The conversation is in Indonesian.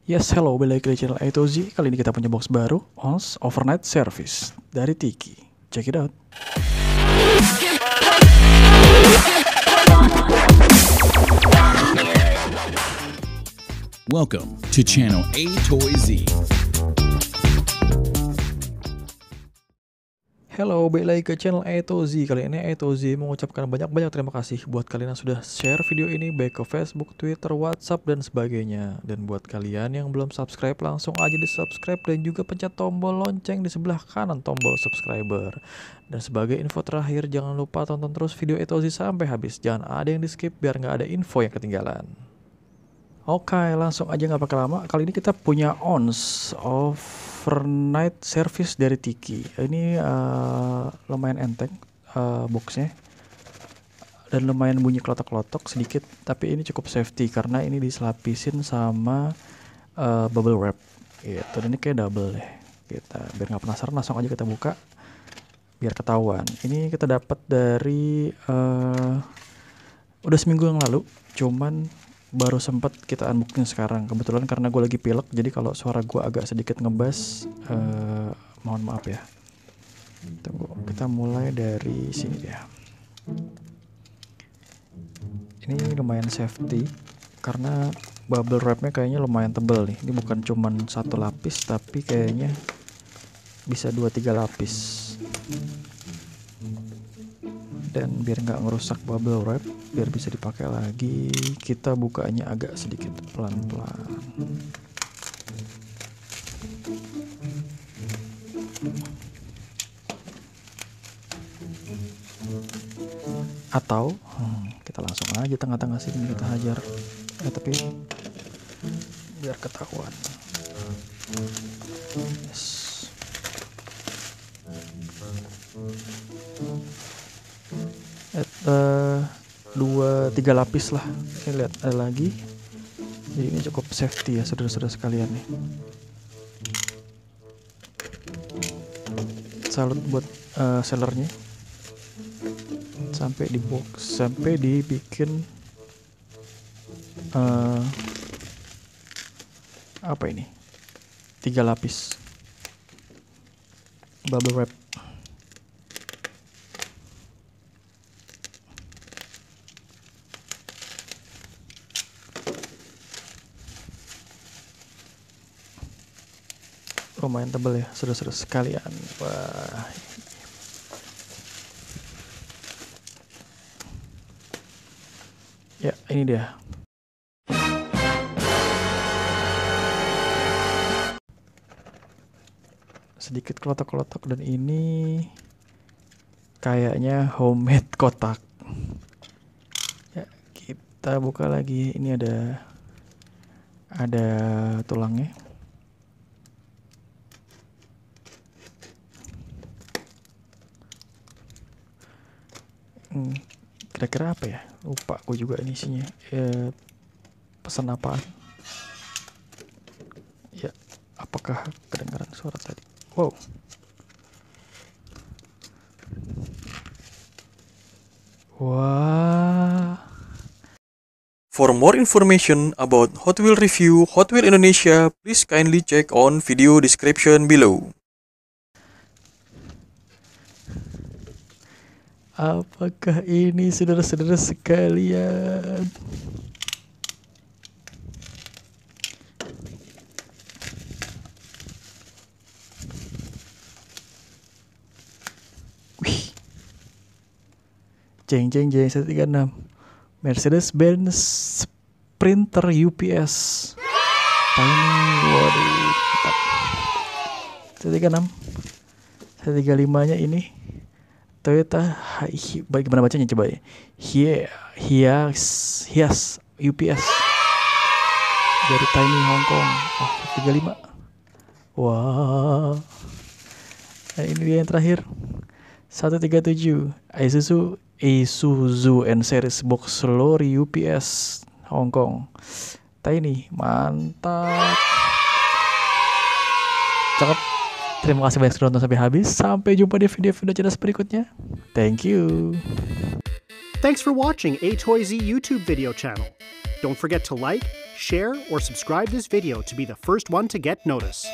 Yes, hello, balik lagi di channel A to Z. Kali ini kita punya box baru, ONS Overnight Service dari Tiki. Check it out. Welcome to channel A to Z. Hello, balik lagi ke channel A to Z. Kali ini A to Z mengucapkan banyak-banyak terima kasih buat kalian yang sudah share video ini baik ke Facebook, Twitter, WhatsApp, dan sebagainya. Dan buat kalian yang belum subscribe, langsung aja di subscribe dan juga pencet tombol lonceng di sebelah kanan tombol subscriber. Dan sebagai info terakhir, jangan lupa tonton terus video A to Z sampai habis. Jangan ada yang di skip biar nggak ada info yang ketinggalan. Oke, langsung aja nggak pakai lama. Kali ini kita punya ONS Overnight Service dari Tiki. Ini lumayan enteng boxnya, dan lumayan bunyi kelotok-kelotok sedikit. Tapi ini cukup safety karena ini diselapisin sama bubble wrap. Gitu. Dan ini kayak double deh. Kita biar nggak penasaran, langsung aja kita buka biar ketahuan. Ini kita dapat dari udah seminggu yang lalu, cuman baru sempat kita unboxing sekarang. Kebetulan karena gue lagi pilek, jadi kalau suara gue agak sedikit ngebas, mohon maaf ya. Tunggu, kita mulai dari sini ya. Ini lumayan safety karena bubble wrapnya kayaknya lumayan tebal nih. Ini bukan cuman satu lapis, tapi kayaknya bisa 2-3 lapis. Dan biar nggak ngerusak bubble wrap, biar bisa dipakai lagi, kita bukanya agak sedikit pelan-pelan. Atau kita langsung aja tengah-tengah sini kita hajar. Tapi biar ketahuan. Yes. 2-3 lapis lah. Ini lihat ada lagi. Jadi ini cukup safety ya saudara-saudara sekalian nih. Salut buat sellernya. Sampai di box, sampai dibikin apa ini? 3 lapis bubble wrap. Lumayan tebal ya saudara-saudara sekalian. Wah, ya ini dia. Sedikit kelotok-kelotok, dan ini kayaknya homemade kotak ya. Kita buka lagi. Ini ada tulangnya. Kira-kira apa ya? Lupa gue juga ini isinya. Pesan apaan? Ya, apakah kedengaran suara tadi? Wow. Wah. For more information about Hot Wheels review Hot Wheels Indonesia, please kindly check on video description below. Apakah ini saudara-saudara sekalian? Wih. Jeng 136 Mercedes-Benz Sprinter UPS. Waduh, 136. 135 nya ini Toyota bagaimana bacanya coba ya? Hiace UPS dari Tiny Hong Kong. 35. Wah. Nah, ini dia yang terakhir. 137 Isuzu N Series Box Lorry UPS Hong Kong. Tiny, mantap. Cakep. Terima kasih banyak sudah nonton sampai habis. Sampai jumpa di video-video cerdas berikutnya. Thank you. Thanks for watching A to Z YouTube video channel. Don't forget to like, share, or subscribe this video to be the first one to get notice.